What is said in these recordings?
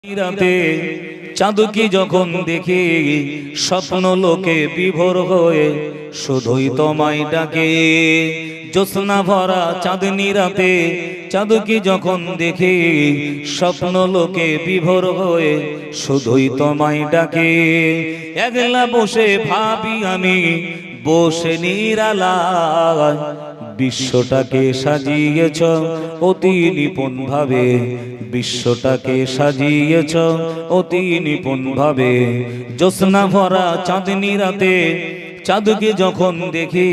রাতে চাঁদকে যখন দেখে স্বপ্ন লোকে বিভোর হয়ে শুধুই তোমায় ডাকে। জ্যোৎস্না ভরা চাঁদনি রাতে চাঁদকে যখন দেখে স্বপ্ন লোকে বিভোর হয়ে শুধুই তোমায় ডাকে। একলা বসে ভাবি আমি বসে নিরালায়, বিশ্বটাকে সাজিয়েছ অতি নিপুণ ভাবে, বিশ্বটাকে সাজিয়েছ অতি নিপুণ ভাবে। জ্যোৎস্না ভরা চাঁদনি রাতে চাঁদকে যখন দেখি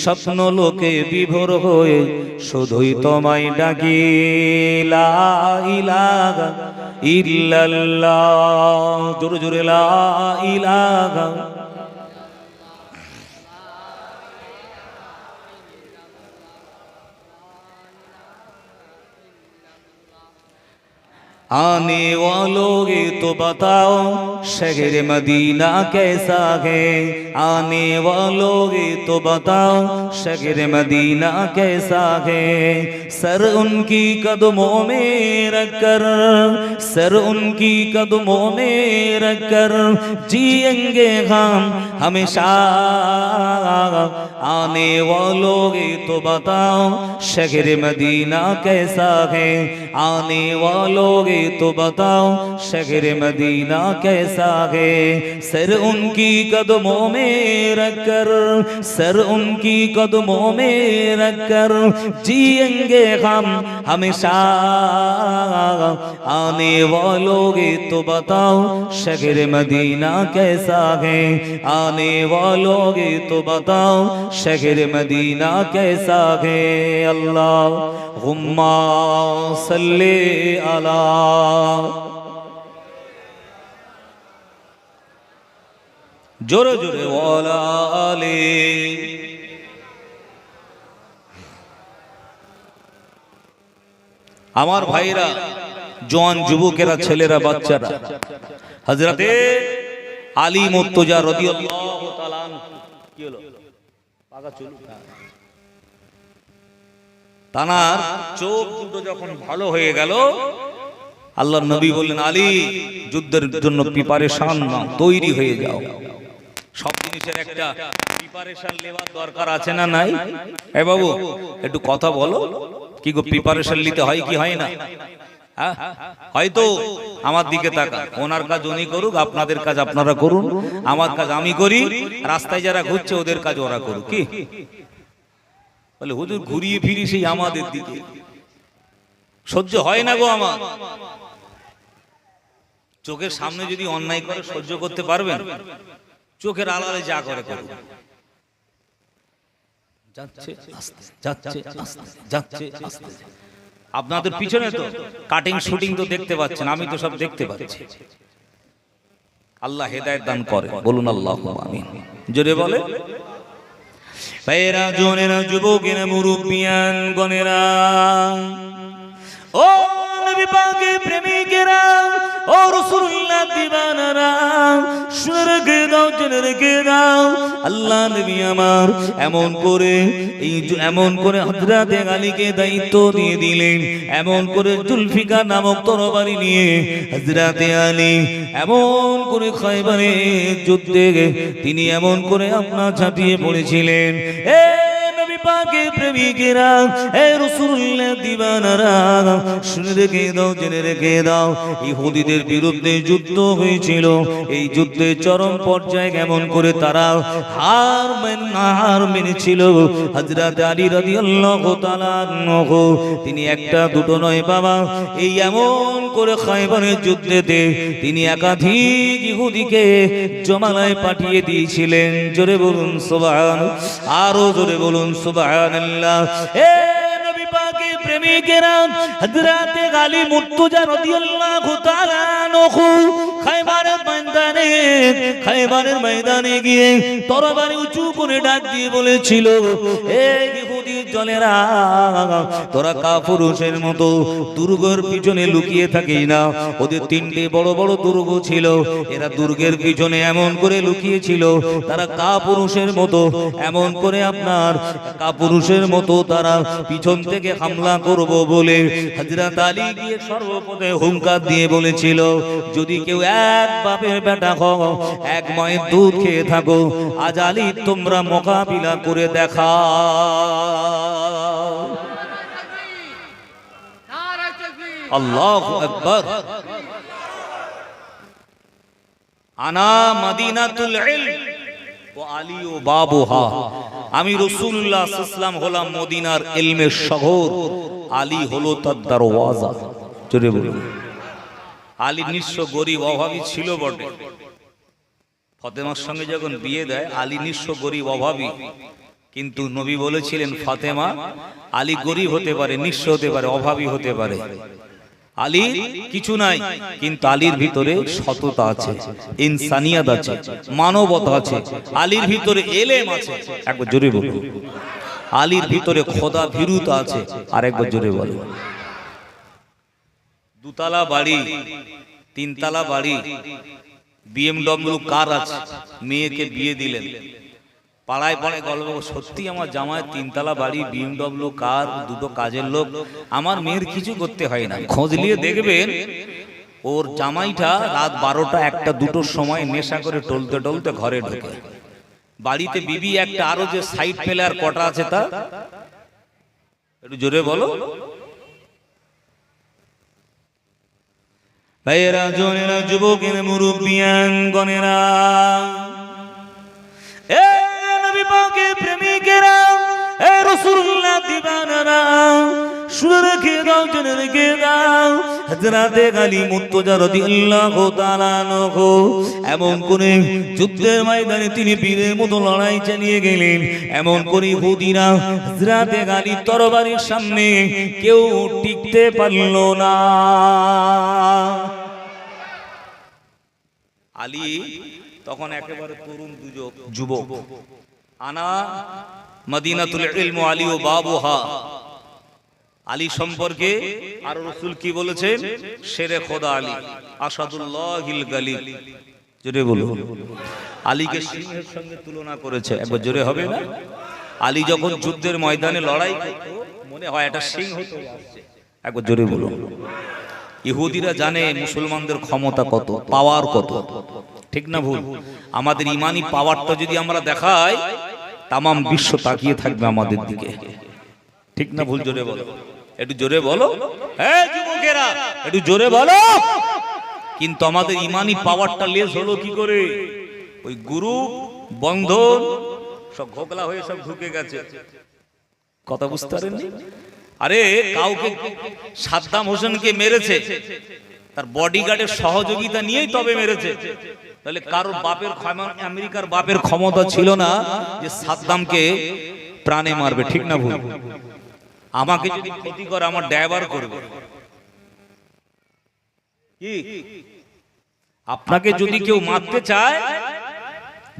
স্বপ্ন লোকে বিভোর হয়ে শুধুই তোমায় ডাকি। লা ইলাহা ইল্লাল্লাহ, জোরে জোরে লা ইলাহা। आने वालों ये तो बताओ शहर मदीना कैसा है, आने वालों ये तो बताओ शहर मदीना कैसा है। सर उनकी कदमों में रखकर, सर उनकी कदमों में रखकर जिएंगे हम हमेशा। आने वालों ये तो बताओ शहर मदीना कैसा है, आने वालों तो बताओ शहर मदीना कैसा है। सर उनकी कदमों में रखकर, सर उनकी कदमों में रखकर जिएंगे हम हमेशा। आने वालों तो बताओ शहर मदीना कैसा है, आने वालों तो बताओ शहर मदीना कैसा है। अल्लाहुम्मा सल्ली अला। जोरे जोरे वाला आले। আমার ভাইরা, জওয়ান যুবকেরা, ছেলেরা, বাচ্চারা, হযরতে আলী মুর্তজা রাদিয়াল্লাহু তাআলা আনহু কি হলো পাকা চুল, তানার চোখ দুটো যখন ভালো হয়ে গেল, আল্লাহর নবী বললেন, আলী যুদ্ধের জন্য প্রিপারেশন নাও, তৈরি হয়ে যাও। সব জিনিসের একটা প্রিপারেশন নেওয়ার দরকার আছে না নাই? এ বাবু একটু কথা বলো, কি গো প্রিপারেশন নিতে হয় কি হয় না? হয়তো আমার দিকে তাকান, ওনার কাজ উনি করুক, আপনাদের কাজ আপনারা করুন, আমার কাজ আমি করি, রাস্তায় যারা ঘুরছে ওদের কাজ ওরা করুক। কি বলে হুজুর ঘুরিয়ে ফিরি সেই আমাদের দিকে? সহ্য হয় না গো আমার। চোখের সামনে যদি অন্যায় করে সহ্য করতে পারবেন? চোখের আড়ালে যা করে করুন। যাচ্ছে আস্তে, যাচ্ছে আস্তে, যাচ্ছে আস্তে। আপনাদের পিছনে তো কাটিং শুটিং তো দেখতে পাচ্ছেন, আমি তো সব দেখতে পাচ্ছি। আল্লাহ হেদায়েত দান করে, বলুন আল্লাহুম্মা আমিন। জোরে বলে। ভাইরা, জোনেরা, যুবকেরা, মুরব্বিয়ান গণেরা, ও নবী পাকের প্রেমিকেরা, ও রাসূলুল্লাহ দিওয়ানারা, শুনে রেখে দাও, জেনে রেখে দাও, আল্লাহ নবী আমার এমন করে হযরত আলীকে দায়িত্ব দিয়ে দিলেন, এমন করে জুলফিকার নামক তরবারি নিয়ে হযরত আলী এমন করে খায়বারের যুদ্ধে তিনি এমন করে আপনার ঝাঁপিয়ে পড়েছিলেন। এ নবী পাকের প্রেমিকেরা, এ রাসূলুল্লাহ দিওয়ানারা, শুনে রেখে দাও, জেনে রেখে দাও, ইহুদিদের বিরুদ্ধে যুদ্ধ হয়েছিল। এই যুদ্ধের চরম পর্যায়ে কেমন করে তারা হার মেনেছিল। হযরত আলী রাদিয়াল্লাহু তাআলা আনহু তিনি একটা দুটো নয় বাবা, এই এমন করে খায়বারের যুদ্ধেতে তিনি একাধিক ইহুদিকে জমালায় পাঠিয়ে দিয়েছিলেন। জোরে বলুন সুবহানাল্লাহ, আরো জোরে বলুন সুবহানাল্লাহ। এ নবী পাকের প্রেমিকেরা, হযরত আলী মুর্তজা রাদিয়াল্লাহু তাআলা আনহু খায়বারের ময়দানে গিয়ে তরবারি উঁচু করে ডাক দিয়ে বলেছিল, এই ইহুদি জনেরা, তোরা কাপুরুষের মতো দুর্গের পিছনে লুকিয়ে থাকিস না। ওদের তিনটে বড় বড় দুর্গ ছিল, এরা দুর্গের পিছনে এমন করে লুকিয়েছিল, তারা কাপুরুষের মতো এমন করে আপনার কাপুরুষের মতো তারা পিছন থেকে হামলা করব বলে হযরত আলী গিয়ে সর্বপ্রথমে হুঙ্কার দিয়ে বলেছিল, যদি কেউ এক বাপের বেটা হও, এক মায়ের দুধ খেয়ে থাকো, আজ আলী তোমরা মোকাবিলা করে দেখা। আল্লাহু আকবার। আনা মদিনাতুল ইলম ওয়া আলী ও বাবুহা, আমি রাসূলুল্লাহ সাল্লাল্লাহু আলাইহি ওয়াসাল্লাম হলাম মদিনার ইলমের শহর, আলী হলো তার দরওয়াজা। জোরে বলুন। আলী নিঃস্ব গরিব অভাবী ছিল বটে, ফাতেমার সঙ্গে যখন বিয়ে দেয় আলী নিঃস্ব গরিব অভাবী, কিন্তু নবী বলেছিলেন ফাতেমা, আলী গরিব হতে পারে, নিঃস্ব হতে পারে, অভাবী হতে পারে, আলী কিছু নাই, কিন্তু আলীর ভিতরে সততা আছে, ইনসানিয়াত আছে, মানবতা আছে, আলীর ভিতরে এলেম আছে। একবার জোরে বলুন। আলীর ভিতরে খোদা ভীরুতা আছে। আরেকবার জোরে বলুন। দুতলা বাড়ি, তিনতলা বাড়ি, BMW কার আছে, মেয়েকে বিয়ে দিলেন। পাড়ায় পাড়ায় গল্প, সত্যি আমার জামাই তিনতলা বাড়ি, BMW কার, দুটো কাজের লোক, আমার মেয়ের কিছু করতে হয় না। খোঁজ নিয়ে দেখবেন ওর জামাইটা রাত 12টা 1টা 2টোর সময় নেশা করে টলতে টলতে ঘরে ঢোকে। বাড়িতে বিবি একটা, আরো যে সাইড প্লেয়ার কটা আছে তা একটু জোরে বলো। ভাইয়েরা, জনেরা, যুবকেরা, মুরব্বিয়ান গণেরা, এ নবী পাকের প্রেমিকেরা, এ রাসূলুল্লাহ দিবানারা, শুনে রেখে দাও, জেনে রেখে দাও, হযরতে আলী মুর্তজা রাদিয়াল্লাহু তাআলা আনহু এমন করে যুদ্ধের ময়দানে তিনি বীরের মতো লড়াই চালিয়ে গেলেন। এমন করে ইহুদিরা হযরতে আলীর তরবারির সামনে কেউ টিকতে পারল না। আলী তখন একেবারে তরুণ যুবক। আনা মদিনাতুল ইলম ওয়া আলী ও বাবুহা, আলী সম্পর্কে আর রাসূল কি বলেছেন? শেরে খোদা আলী, আসাদুল্লাহিল গালিব। জোরে বলুন। আলীকে সিংহের সঙ্গে তুলনা করেছে। একবার জোরে হবে না? আলী যখন যুদ্ধের ময়দানে লড়াই করত, মনে হয় একটা সিংহ চলে আসছে। একবার জোরে বলুন। ইহুদিরা জানে মুসলমানদের ক্ষমতা কত, পাওয়ার কত, ঠিক না ভুল? আমাদের ইমানি পাওয়ারটা যদি আমরা দেখাই, তামাম বিশ্ব তাকিয়ে থাকবে আমাদের দিকে, ঠিক না ভুল? জোরে বলো, একটু জোরে বলো। হ্যাঁ যুবকেরা, একটু জোরে বলো। কিন্তু আমাদের ইমানি পাওয়ারটা লেস হলো কি করে? ওই গুরু বন্ধন সব ঘোকলা হয়ে সব ঢুকে গেছে। কথা বুঝতে পারেননি? আরে কাউকে সাদ্দাম হোসেনকে মেরেছে, তার বডিগার্ডের সহযোগিতা নিয়েই তবে মেরেছে। তাহলে কারোর বাপের, আমেরিকার বাপের ক্ষমতা ছিল না যে সাদ্দামকে প্রাণে মারবে, ঠিক না ভুল? আমাকে যদি ক্ষতি করে আমার ড্রাইভার করবে কি? আপনাকে যদি কেউ মারতে চায়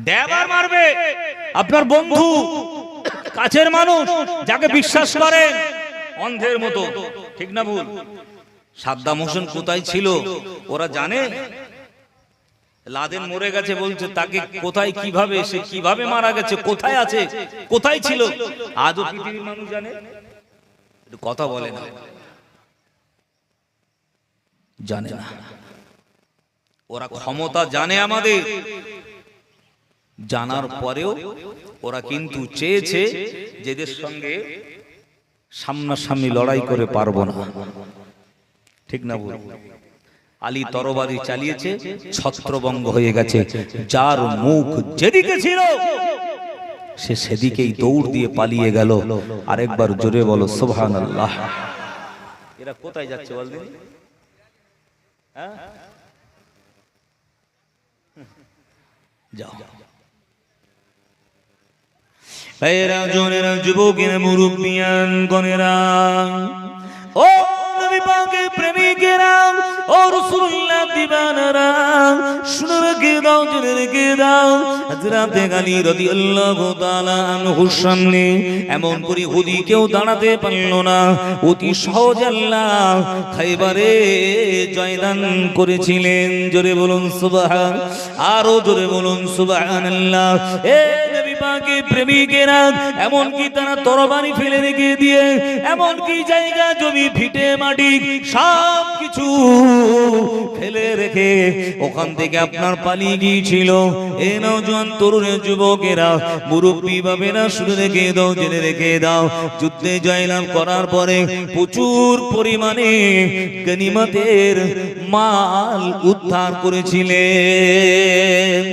ড্রাইভার মারবে। আপনার বন্ধু, কাছের মানুষ, যাকে বিশ্বাস করেন অন্ধের মতো, ঠিক না ভুল? সাদ্দাম হোসেন কোথায় ছিল ওরা জানে? লাদেন মরে গেছে বলছে, তাকে কোথায়, কিভাবে, সে কিভাবে মারা গেছে, কোথায় আছে, কোথায় ছিল, আজও পৃথিবীর মানুষ জানে। কথা বলে না, জানে না। ওরা ক্ষমতা জানে আমাদের, জানার পরেও ওরা কিন্তু চেয়েছে যেদের সঙ্গে সামনাসামনি লড়াই করে পারবো না, ঠিক না ভুল? আলী তরবারি চালিয়েছে, ছত্রভঙ্গ হয়ে গেছে। যার মুখ যেদিকে ছিল সে সেদিকেই দৌড় দিয়ে পালিয়ে গেল। আরেকবার জোরে বলো সুবহানাল্লাহ। এরা কোথায় যাচ্ছে বলদিন? যাও। ভাইয়েরা, জনেরা, যুবকেরা, মুরব্বিয়ান গণেরা, ও নবী পাকের প্রেমিকেরা, ও রাসূলুল্লাহ দিবানারা শুনে রেখে দাও, জেনে রেখে দাও, হযরত আলী রাদিয়াল্লাহু তাআলা আনহুর সামনে এমন করে ইহুদি কেউ দাঁড়াতে পারল না। অতি সহজে আল্লাহ খাইবারে জয়দান করেছিলেন। জোরে বলুন সুবহান, আরো জোরে বলুন সুবহানাল্লাহ। এ নবী পাকের প্রেমিকেরা এমন কি তারা তরবারি ফেলে রেখে দিয়ে এমন কি জায়গা জমি ভিটে মাটি সব কিছু ফেলে রেখে ওখান থেকে আপনার পালিয়ে গিয়েছিল। এ নওজোয়ান তরুণের যুবকেরা মুরব্বী বাবেরা শুনে রেখে দাও, জেনে রেখে দাও, যুদ্ধে জয়লাভ করার পরে প্রচুর পরিমাণে গনিমতের মাল উদ্ধার করেছিলেন।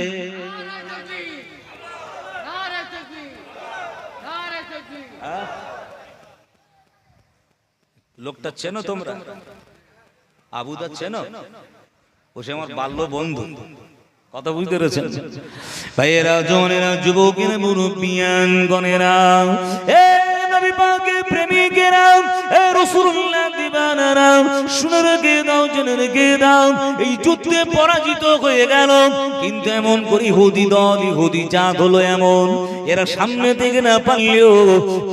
লোকটা চেনো তোমরা? আবুদা চেনো? ও সে আমার বাল্য বন্ধু। কথা বুঝতে পেরেছেন ভাইয়েরা, জনেরা, যুবকেরা, মুরব্বিয়ান গণেরা, এ নবী পাকের প্রেমিকেরা, এ রাসূলুল্লাহ দিবানারা শুনে রেখে দাও, জেনে রেখে দাও, এই যুদ্ধে পরাজিত হয়ে গেল। কিন্তু এমন করে ইহুদি দল, ইহুদি জাত হলো এমন, এরা সামনে থেকে না পারলেও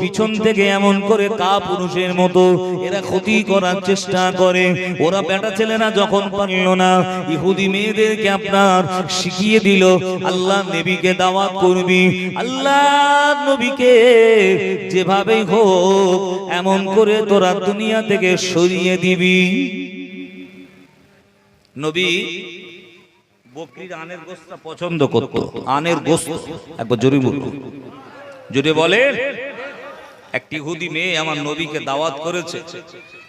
পিছন থেকে এমন করে কাপুরুষের মতো এরা ক্ষতি করার চেষ্টা করে। ওরা বেটা ছেলেরা যখন পারল না, ইহুদি মেয়েদেরকে আপনার শিখিয়ে দিল আল্লাহ নবীকে দাওয়াত করবি, আল্লাহ নবীকে যেভাবেই হোক এমন করে তোরা দুনিয়া থেকে সরিয়ে দিবি। নবী বকরির আনের গোশতটা পছন্দ করত। আনের গোশত একবার জোরে বলুন, জোরে বলে। একটি ইহুদি মেয়ে আমার নবীকে দাওয়াত করেছে,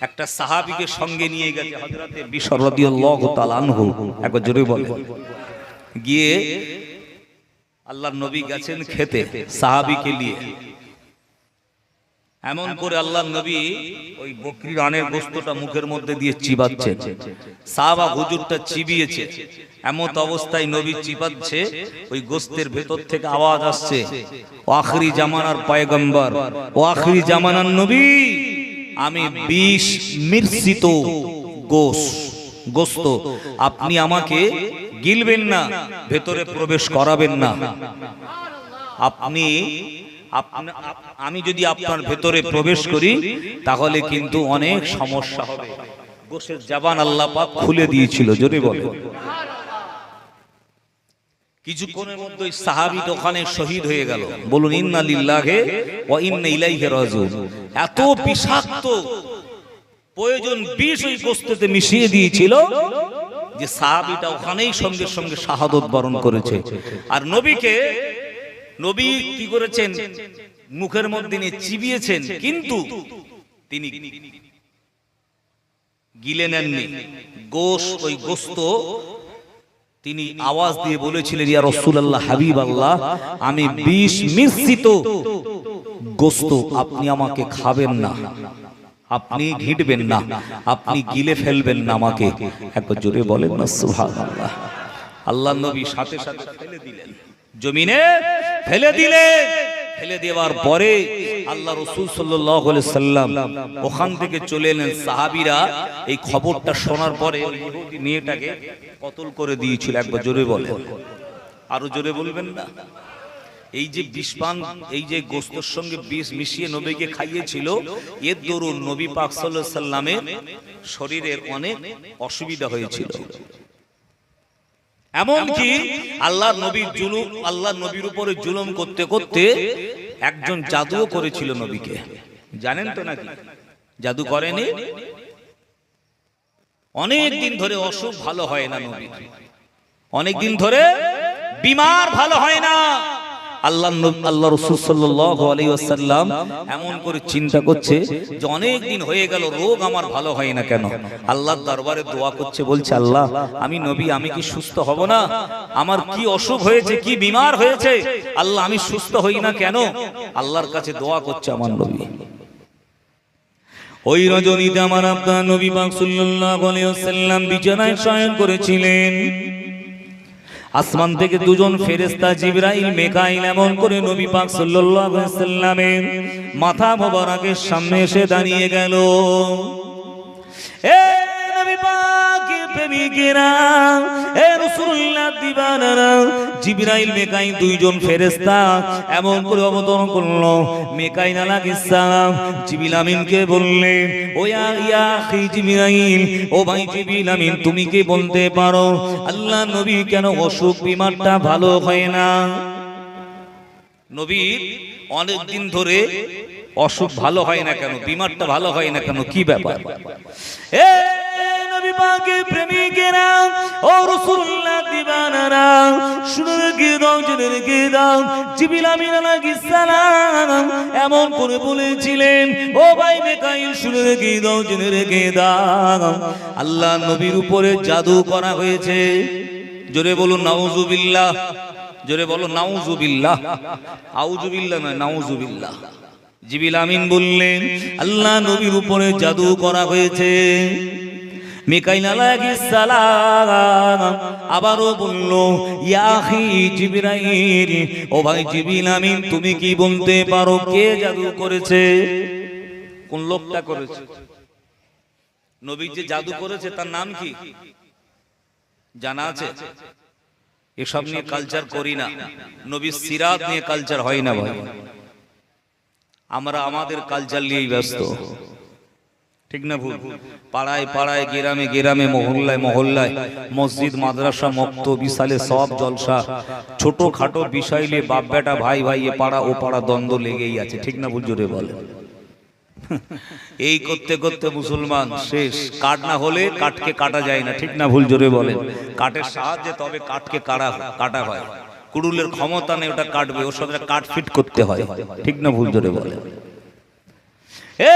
একটা সাহাবীকে সঙ্গে নিয়ে গেছে, হযরতে বিশর রাদিয়াল্লাহু তাআলা আনহু, একবার জোরে বলে। গিয়ে আল্লাহর নবী গেছেন খেতে সাহাবীকে নিয়ে। এমন করে আল্লাহর নবী ওই বকরির আনের গোশতটা মুখের মধ্যে দিয়ে চিবাচ্ছেন। সাহাবা হুজুরটা চিবিয়েছে, এমন অবস্থায় নবী চিবাচ্ছে, ওই গোশতের ভেতর থেকে আওয়াজ আসছে, ও আখিরি জামানার পয়গম্বর, ও আখিরি জামানার নবী, আমি 20 মিশ্রিত গোশত আপনি আমাকে গিলবেন না, ভেতরে প্রবেশ করাবেন না। আমি যদি আপনার ভেতরে প্রবেশ করি তাহলে কিন্তু অনেক সমস্যা হবে। গোশের জবান আল্লাহ পাক খুলে দিয়েছিল, জোরে বলে। কিছুক্ষণের মধ্যে সাহাবী ওখানে শহীদ হয়ে গেল। বলুন ইন্না লিল্লাহি ওয়া ইন্না ইলাইহি রাজিউন। এত বিষাক্ত, প্রয়োজন বিষ ওই গোশতে মিশিয়ে দিয়েছিল যে সাহাবীটা ওখানেই সঙ্গে সঙ্গে শাহাদত বরণ করেছে। আর নবী কি করেছেন, মুখের মধ্যে নিয়ে চিবিয়েছেন, কিন্তু তিনি গিলে নেননি ওই গোশত। তিনি আওয়াজ দিয়ে বলেছিলেন, ইয়া রাসূলুল্লাহ, হাবিবাল্লাহ, আমি 20 মিশ্রিত গোশত আপনি আমাকে খাবেন না, আপনি ঘিটবেন না, আপনি গিলে ফেলবেন না আমাকে। একবার জোরে বলেন না সুবহানাল্লাহ। আল্লাহর নবী সাথে সাথে ফেলে দিলেন, জমিনে ফেলে দিলেন। ফেলে দেওয়ার পরে আল্লাহ রাসূল সাল্লাল্লাহু আলাইহি সাল্লাম ওখান থেকে চলে এলেন। সাহাবীরা এই খবরটা শোনার পরে ইহুদি মেয়েটাকে কতল করে দিয়েছিল। একবার জোরে বলেন, আরো জোরে বলবেন না। এই যে বিষপান, এই যে গোশতের সঙ্গে বিষ মিশিয়ে নবীকে খাইয়েছিল, এর দরুন নবী পাক সাল্লাল্লাহু আলাইহি সাল্লামের শরীরের অনেক অসুবিধা হয়েছিল। এমনকি আল্লাহর নবীর উপরে জুলুম করতে করতে একজন জাদুও করেছিল নবীকে। জানেন তো নাকি? জাদু করেনি? অনেক দিন ধরে অসুখ ভালো হয় না নবীর, অনেক দিন ধরে বিমার ভালো হয় না। আল্লাহ রাসূল সাল্লাল্লাহু আলাইহি ওয়াসাল্লাম এমন করে চিন্তা করছে যে অনেক দিন হয়ে গেল রোগ আমার ভালো হয় না কেন। আল্লাহর দরবারে দোয়া করছে, বলছে, আল্লাহ, আমি নবী, আমি কি সুস্থ হব না? আমার কি অসুখ হয়েছে, কি বিমার হয়েছে, আল্লাহ আমি সুস্থ হই না কেন? আল্লাহর কাছে দোয়া করছে আমার নবী। ওই রজনীতে আমার আপনার নবী পাক সাল্লাল্লাহু আলাইহি ওয়াসাল্লাম বিছানায় শয়ন করেছিলেন। আসমান থেকে দুজন ফেরেশতা জিবরাইল, মিকাইল এমন করে নবী পাক সাল্লাল্লাহু আলাইহি ওয়াসাল্লামের মাথা মোবারকের সামনে এসে দাঁড়িয়ে গেল। এ নবী পাকের প্রেমিকেরা, এ রাসূলুল্লাহ দিবানারা, জিবরাইল মিকাইল দুইজন ফেরেশতা এমন করে অবতরণ করলো। মিকাইল আলাইহিস সালাম জিবরিল আমিনকে বললেন, ও ইয়া আখি জিবরাইল, ও ভাই জিবরিল আমিন, তুমি কি বলতে পারো আল্লাহ নবী কেন অসুখ বিমারটা ভালো হয় না? নবীর অনেক দিন ধরে অসুখ ভালো হয় না কেন, বিমারটা ভালো হয় না কেন, কি ব্যাপার? এ নবী পাকের প্রেমিকেরা, ও রাসূলুল্লাহ দিবানারা, শুনে রেখে দাও, জেনে রেখে দাও, জিবরিল আমিন আলাইহিস সালাম এমন করে বলেছিলেন, ও ভাই মিকাইল, শুনে রেখে দাও, জেনে রেখে দাও, আল্লাহ নবীর উপরে জাদু করা হয়েছে। জোরে বলুন নাউজুবিল্লাহ, জোরে বলো নাউজুবিল্লাহ, আউজুবিল্লাহ নয়, নাউজুবিল্লাহ। জিবরিল আমিন বললেন, আল্লাহ নবীর উপরে জাদু করা হয়েছে। মিকাইল আলাইহিস সালাম আবারও বলল, ইয়া আখি জিবরাইল, ও ভাই জিবরিল আমিন, তুমি কি বলতে পারো কে জাদু করেছে? কোন লোকটা করেছে? নবী যে জাদু করেছে তার নাম কি জানা আছে? এসব নিয়ে কালচার করি না, নবীর সিরাত নিয়ে কালচার হয় না ভাই। আমরা আমাদের কালচার নিয়েই ব্যস্ত, ঠিক না ভুল? পাড়ায় পাড়ায়, গ্রামে গ্রামে, মহল্লায় মহল্লায়, মসজিদ মাদ্রাসা মক্ত বিশালে সব জলসা, ছোট খাটো বিষয় নিয়ে বাপ বেটা, ভাই ভাই, এ পাড়া ও পাড়া দ্বন্দ্ব লেগেই আছে, ঠিক না ভুল? জোরে বলে। এই করতে করতে মুসলমান শেষ। কাঠ না হলে কাঠকে কাটা যায় না, ঠিক না ভুল? জোরে বলেন। কাঠের সাহায্যে তবে কাঠকে কাটা হয়। কুড়ুলের ক্ষমতা নেই ওটা কাটবে, ওর সাথে কাঠ ফিট করতে হয়, ঠিক না ভুল? জোরে বলেন। এ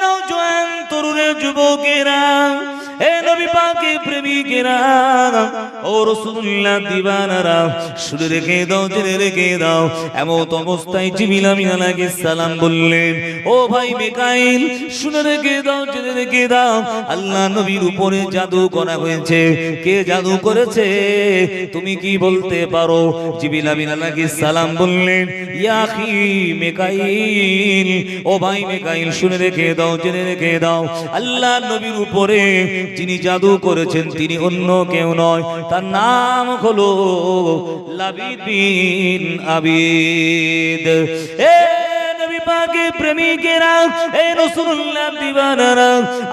নওজোয়ান তরুণের যুবকেরা, এ নবী পাকের প্রেমিকেরা, ও রাসূলুল্লাহ দিবানারা, শুনে রেখে দাও, জেনে রেখে দাও, এমন অবস্থায় জিবরিল আমিন আলাইহিস সালাম বললেন, ও ভাই মিকাইল, শুনে রেখে দাও, জেনে রেখে দাও, আল্লাহ নবীর উপরে জাদু করা হয়েছে। কে জাদু করেছে তুমি কি বলতে পারো? জিবরিল আমিন আলাইহিস সালাম বললেন, ইয়া আখি মিকাইল, ও ভাই মিকাইল, শুনে রেখে দাও, জেনে রেখে দাও, আল্লাহ নবীর উপরে যিনি জাদু করেছেন তিনি অন্য কেউ নয়, তার নাম হলো লাবিদ বিন আবিদ। এ নবী পাকের প্রেমিকেরা, এ রাসূলুল্লাহ দিবানারা,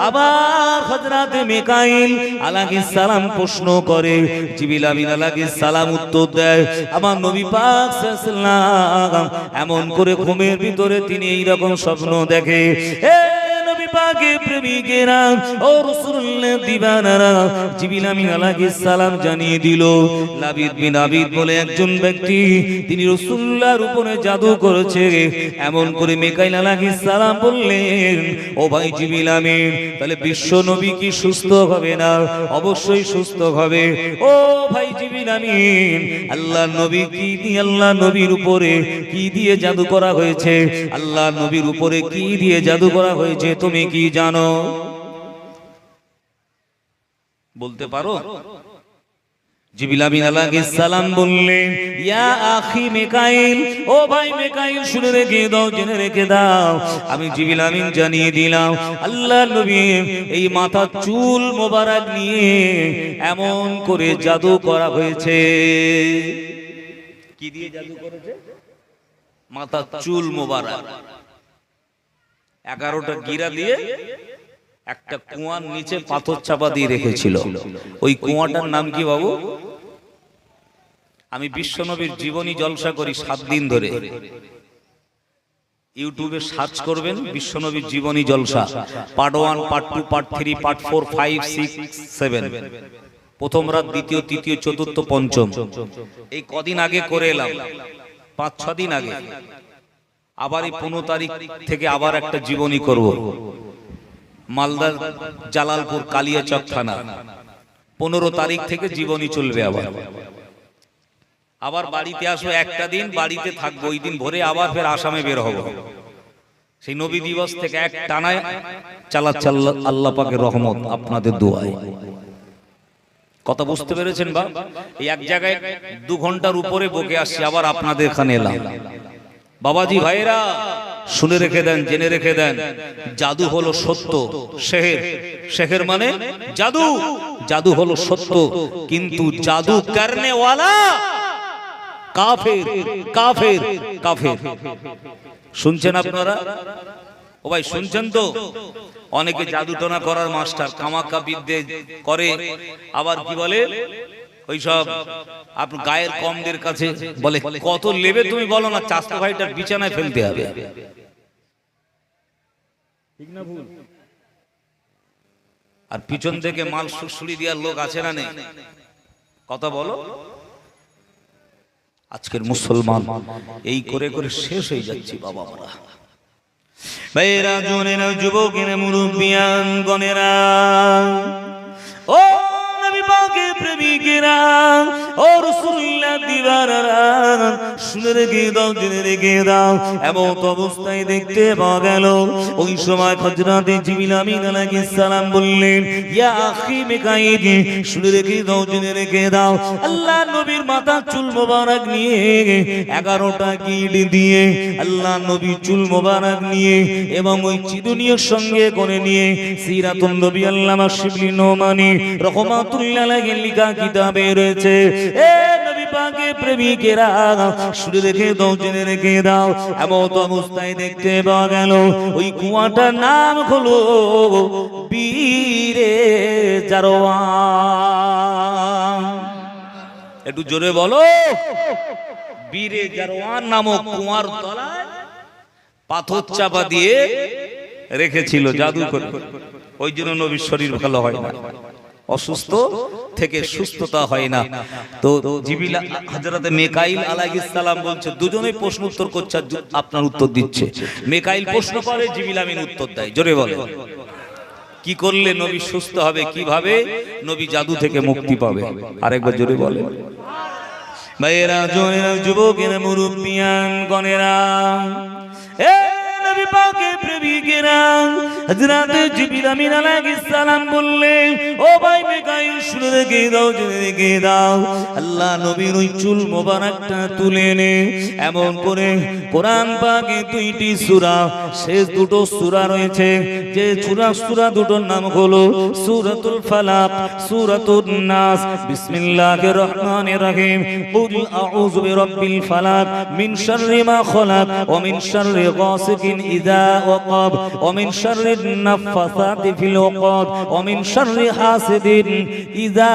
আবার হযরত মিকাইল আলাইহিস সালাম প্রশ্ন করে, জিবরিল আমিন আলাইহিস সালাম উত্তর দেয়, আমার নবী পাক সাল্লাল্লাহু আলাইহি ওয়াসাল্লাম এমন করে ঘুমের ভিতরে তিনি এই রকম স্বপ্ন দেখে। এ নবী পাকের প্রেমিকেরা, ও রাসূলুল্লাহ দিবানারা, জিবরিল আমিন আলাইহিস সালাম জানিয়ে দিল, লাবিদ বিন আবিদ বলে একজন ব্যক্তি, তিনি রাসূলুল্লাহর উপরে জাদু করেছে। এমন করে মিকাইল আলাইহিস সালাম বললেন, ও ভাই জিবরিল আমিন, তাহলে বিশ্ব নবী কি সুস্থ হবে না? অবশ্যই সুস্থ হবে। ও ভাই জিবরিল আমিন, আল্লাহ নবী কি দিয়ে, আল্লাহ নবীর উপরে কি দিয়ে জাদু করা হয়েছে? আল্লাহ নবীর উপরে কি দিয়ে জাদু করা হয়েছে তুমি কি জানো? বলতে পারো? জিবরিল আমিন আলাইহিস সালাম বললেন, ইয়া আখি মিকাইল, ও ভাই মিকাইল, শুনে রেখে দাও, জেনে রেখে দাও, আমি জিবরিল আমিন জানিয়ে দিলাম, আল্লাহ নবী এই মাথার চুল মোবারক নিয়ে এমন করে জাদু করা হয়েছে। কি দিয়ে জাদু করেছে? মাথার চুল মোবারক 11টা গিরা দিয়ে একটা কুয়ার নিচে পাথর চাপা দিয়ে রেখেছিল। ওই কুয়াটার নাম কি বাবু? আমি বিশ্বনবীর জীবনী জলসা করি 7 দিন ধরে, ইউটিউবে সার্চ করবেন বিশ্বনবীর জীবনী জলসা, পার্ট 1, পার্ট 2, পার্ট 3, পার্ট 4, 5, 6, 7, প্রথম রাত, দ্বিতীয়, তৃতীয়, চতুর্থ, পঞ্চম। এই কদিন আগে করে এলাম, 5-6 দিন আগে। আবার এই 15 তারিখ থেকে আবার একটা জীবনী করব, মালদার জালালপুর কালিয়াচক থানা। 15 তারিখ থেকে জীবনী চলবে। আবার বাড়িতে আসবো, একটা দিন বাড়িতে থাকবো, ওই দিন ভোরে আবার ফের আসামে বের হবো। সেই নবী দিবস থেকে এক টানায় চালাচ্ছে আল্লাহ পাকের রহমত, আপনাদের দোয়ায়। কথা বুঝতে পেরেছেন বা? এই এক জায়গায় 2 ঘন্টার উপরে বকে আসছি, আবার আপনাদের এখানে এলাম। বাবাজি ভাইরা, শুনে রেখে দেন, জেনে রেখে দেন, জাদু হলো সত্য, সেহের, সেহের মানে জাদু, জাদু হলো সত্য, কিন্তু জাদু করনে ওয়ালা কাফের, কাফের, কাফের। শুনছেন আপনারা? ও ভাই শুনছেন তো? অনেকে জাদু টোনা করার মাস্টার, কামাক্কা বিদ্যে করে, আবার কি বলে ওইসব আপনার গায়ের কমদের কাছে বলে কত লেবে তুমি বলো না, চাষা ভাইটার বিছানায় ফেলতে হবে, ঠিক না ভুল? আর পিছন থেকে মাল সুড়সুড়ি দেওয়ার লোক আছে না নেই? কথা বলো। আজকের মুসলমান এই করে করে শেষ হয়ে যাচ্ছি বাবা আমরা। ভাইরা, জোনেরা, যুবকেরা, মুরব্বিয়ান গণেরা, ও নবী পাকের প্রেমিকেরা, ও রাসূলুল্লাহ দিওয়ানারা, শুনে রেখে দাও, জেনে রেখে দাও। এমন অবস্থায় দেখতে পাওয়া গেল ওই সময় হযরতে জিবরিল আমিন আলাইহিস সালাম বললেন, ইয়া আখি মিকাইল, শুনে রেখে দাও, জেনে রেখে দাও, আল্লাহ নবীর মাথার চুল মোবারক নিয়ে 11টা গিট দিয়ে, আল্লাহ নবী চুল মোবারক নিয়ে এবং ওই চিদুনিয়ার সঙ্গে করে নিয়ে সিরাতুন নবী আল্লামা শিবলি নোমানী রহমাতুল্লাহ আলাইহি লেখা কিতাবে রয়েছে। এ নবী পাকের প্রেমিকেরা, শুনে রেখে দাও, জেনে রেখে দাও। এমন অবস্থায় দেখতে পাওয়া গেল ওই কুয়াটার নাম হলো বীরে জারওয়ান। একটু জোরে বলো। বীরে জারওয়ান নামক কুয়ার তলায় পাথর চাপা দিয়ে রেখেছিল জাদু করে, ওই জন্য নবীর শরীর ভালো হয় না, অসুস্থ থেকে সুস্থতা হয় না। তো জিবরিল হযরতে মিকাইল আলাইহিস সালাম বলছে, দুজনেই প্রশ্ন উত্তর করছে, আপনার উত্তর দিচ্ছে। মিকাইল প্রশ্ন করে, জিবরিল আমিন উত্তর দেয়। জোরে বলে, কি করলে নবী সুস্থ হবে, কিভাবে নবী জাদু থেকে মুক্তি পাবে? আরেকবার জোরে বলে। ভাইয়েরা, জোনেরা, যুবকেরা, মুরব্বিয়ান গণেরা, এ নবী পাকের প্রেমিকেরা, হযরতে জিবরিল আমিন আলাইহিস সালাম বললেন, ও ভাই মিকাইল, শুনে রেখে দাও, জেনে রেখে দাও, আল্লাহ নবীর ওই চুল মোবারকটা তুলে নে। এমন করে কোরআন পাকে 2টি সূরা, শেষ দুটো সূরা রয়েছে, যে সূরা দুটোর নাম হলো সূরাতুল ফালাক, সূরাতুন নাস। বিসমিল্লাহির রহমানির রহিম। কুল আউযু বিরাব্বিল ফালাক মিন শাররি মা খালাক ওয়া মিন শাররি গাসিকিন ইযা ওয়াকাব ওয়া মিন শাররিন নাফাসাতি ফিল উকাদ ওয়া মিন শাররি হাসিদিন ইযা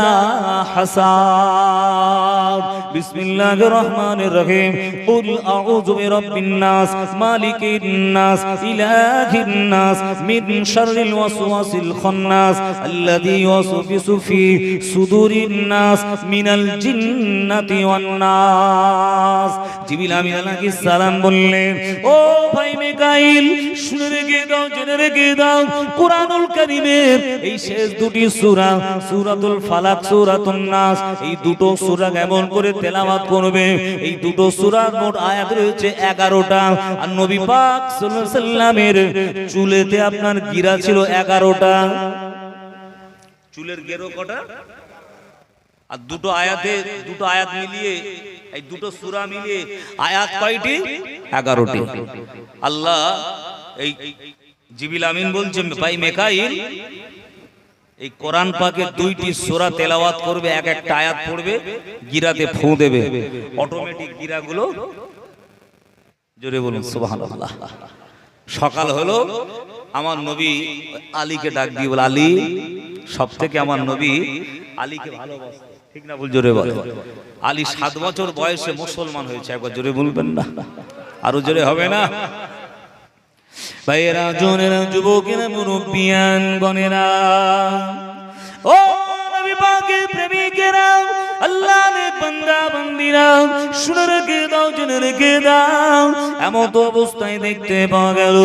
হাসাদ। বিসমিল্লাহির রহমানির রহিম। কুল আউযু বিরাব্বিন নাস মালিকিন নাস ইলাহিন নাস মিন শাররিল ওয়াসওয়াসিল খান্নাস আল্লাযী ইউওয়াসওয়িসু ফি সুদুরিন নাস মিনাল জিন্নাতি ওয়ান নাস। জিবরিল আমিন আলাইহিস সালাম বললেন, ও ভাই মিকাইল, শুনে রেখে দাও, জেনে রেখে দাও, কুরআনুল কারীমের এই শেষ দুটি সূরা, সূরাতুল ফালাক, সূরাতুন নাস, এই দুটো সূরা কেমন করে তেলাওয়াত করবে? এই দুটো সূরার মোট আয়াত রয়েছে 11টা। আর নবী পাক সাল্লাল্লাহু আলাইহি সাল্লামের চুলেতে আপনার গিরা ছিল 11টা। চুলের গেরো কটা? আর দুটো আয়াত মিলিয়ে, এই দুটো সূরা মিলিয়ে আয়াত কয়টি? 11টি। আল্লাহ এই জিবরিল আমিন বলছেন, ভাই মিকাইল, এই কোরআন পাকের 2টি সূরা তেলাওয়াত করবে, এক একটা আয়াত পড়বে, গিরাতে ফু দেবে, অটোমেটিক গিরাগুলো, জোরে বলুন সুবহানাল্লাহ। সকাল হলো, আমার নবী আলীকে ডাক দিয়ে বলে, আলী, সবথেকে আমার নবী আলীকে ভালোবাসতেন, ঠিক না বল? জোরে বল। আলী 7 বছর বয়সে মুসলমান হয়েছে, একবার জোরে বলবেন না? আরো জোরে হবে না? ভাইয়েরা, জোনেরা, যুবকেরা, মুরব্বিয়ান গণেরা, ও নবী পাকের প্রেমিকেরা, আল্লাহর বান্দা বান্দিরা, শুনে রেখে দাও, জেনে রেখে দাও। এমন অবস্থায় দেখতে পাওয়া গেল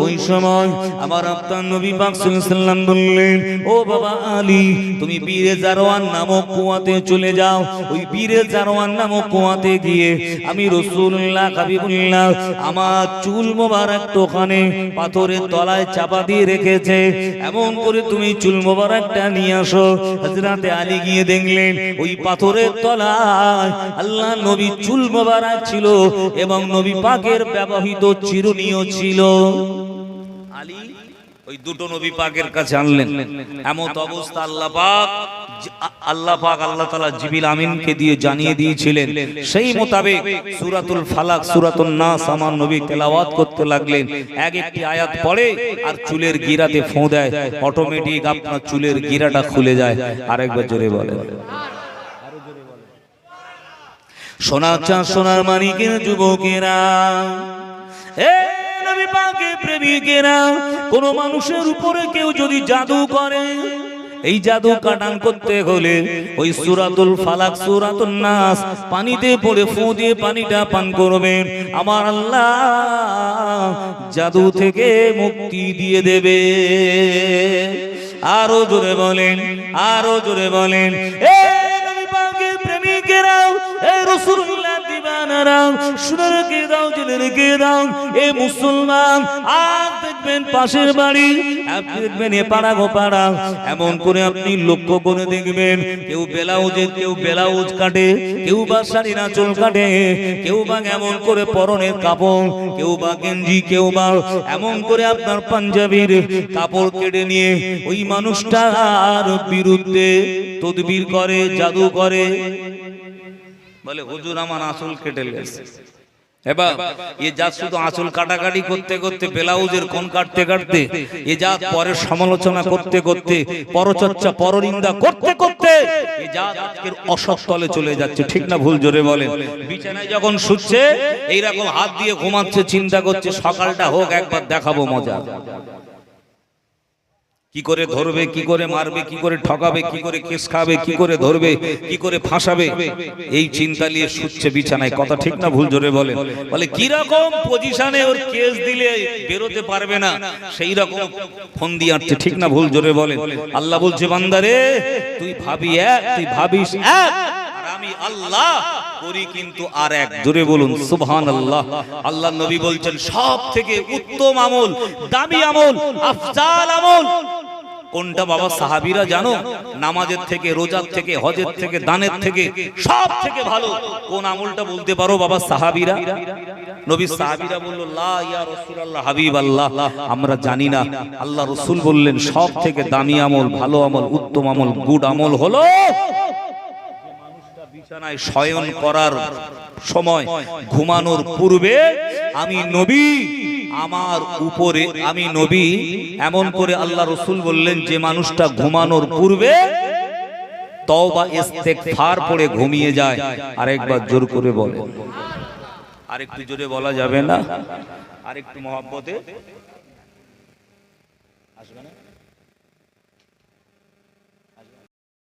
ওই সময় আমার আপনার নবী পাক সাল্লাল্লাহু আলাইহি সাল্লাম বললেন, ও বাবা আলী, তুমি বীরে জারওয়ান নামক কুয়াতে চলে যাও। ওই বীরে জারওয়ান নামক কুয়াতে গিয়ে আমি রাসূলুল্লাহ হাবিবুল্লাহ আমার চুল মোবারক তো ওখানে পাথরের তলায় চাপা দিয়ে রেখেছে, এমন করে তুমি চুল মোবারকটা নিয়ে আসো। হযরতে আলী গিয়ে দেখলেন ওই পাথরের তলায় আল্লাহ আল্লাহ নবী চুল মোবারক ছিল এবং নবী পাকের ব্যবহৃত চিরুনিও ছিল। আলী ওই দুটো নবী পাকের কাছে আনলেন। এমত অবস্থা আল্লাহ পাক আল্লাহ তাআলা জিবরিল আমিনকে দিয়ে জানিয়ে দিয়েছিলেন। সেই মোতাবেক সূরাতুল ফালাক, সূরাতুন নাস আমার নবী তেলাওয়াত করতে লাগলেন। এক একটি আয়াত পড়ে আর চুলের গিরাতে ফোঁ দেয়, অটোমেটিক আপনার চুলের গিরাটা খুলে যায়। আরেকবার জোরে বলেন। সোনার চাঁদ সোনার মানিকের যুবকেরা, নবী পাকের প্রেমিকেরা, কোন মানুষের উপরে কেউ যদি জাদু করে, এই জাদু কাটান করতে হলে ওই সূরাতুল ফালাক, সূরাতুন নাস পানিতে পড়ে ফোঁ দিয়ে পানিটা পান করবেন। আমার আল্লাহ জাদু থেকে মুক্তি দিয়ে দেবে। আরো জোরে বলেন, আরো জোরে বলেন। নবী পাকের প্রেমিকেরা, রাসূলুল্লাহ দিবানারা, শুনে রেখে দাও, জেনে রেখে দাও, এ মুসলমান, আর দেখবেন পাশের বাড়ি, আপনি দেখবেন এ পাড়া গো পাড়া, এমন করে আপনি লক্ষ্য করে দেখবেন, কেউ ব্লাউজ কাটে, কেউ বা শাড়ির আঁচল কাটে, কেউ বা এমন করে পরনের কাপড়, কেউ বা গেঞ্জি, কেউ বা এমন করে আপনার পাঞ্জাবির কাপড় কেটে নিয়ে ওই মানুষটার বিরুদ্ধে তদবির করে, জাদু করে। বলে হুজুর আমার আঁচল কেটে গেছে। এবার এ যা শুধু আঁচল কাটাকাটি করতে করতে, ব্লাউজের কোণ কাটতে কাটতে, এ যা পরে সমালোচনা করতে করতে, পরচর্চা পরনিন্দা করতে করতে, এ যা আজকের অসৎতলে চলে যাচ্ছে। ঠিক না ভুল? জোরে বলেন। বিছানায় যখন শুচ্ছে এইরকম হাত দিয়ে ঘুমাচ্ছে, চিন্তা করছে সকালটা হোক, একবার দেখাবো মজা। কি করে ধরবে, কি করে মারবে, কি করে ঠকাবে, কি করে কেস খাবে, কি করে ধরবে, কি করে ফাঁসাবে, এই চিন্তা নিয়ে শুচ্ছে বিছানায়। কথা ঠিক না ভুল? জোরে বলে। বলে কি রকম পজিশনে ওর কেস দিলে বেরোতে পারবে না, সেই রকম ফোন দিয়ে আসছে। ঠিক না ভুল? জোরে বলে। আল্লাহ বলছে বান্দারে, তুই ভাবি এক, তুই ভাবিস এক, আর আমি আল্লাহ করি কিন্তু আর এক। জোরে বলুন সুবহানাল্লাহ। আল্লাহ নবী বলছেন সব থেকে উত্তম আমল, দামি আমল, আফজাল আমল কোনটা বাবা সাহাবীরা জানো? নামাজের থেকে, রোজার থেকে, হজের থেকে, দানের থেকে সব থেকে ভালো কোন আমলটা বলতে পারো বাবা সাহাবীরা? নবী সাহাবীরা বলল লা ইয়া রাসূলুল্লাহ, হাবিবাল্লাহ, আমরা জানি না। আল্লাহ রাসূল বললেন সব থেকে দামি আমল, ভালো আমল, উত্তম আমল, গুড আমল হলো বিছানায় শয়ন করার সময়, ঘুমানোর পূর্বে আমি নবী, আমার উপরে আমি নবী, এমন করে আল্লাহ রাসূল বললেন যে মানুষটা ঘুমানোর পূর্বে তওবা ইস্তেগফার পড়ে ঘুমিয়ে যায়। আরেকবার জোর করে বলে। আরেকটু জোরে বলা যাবে না? আরেকটু মহব্বতে আসবে না?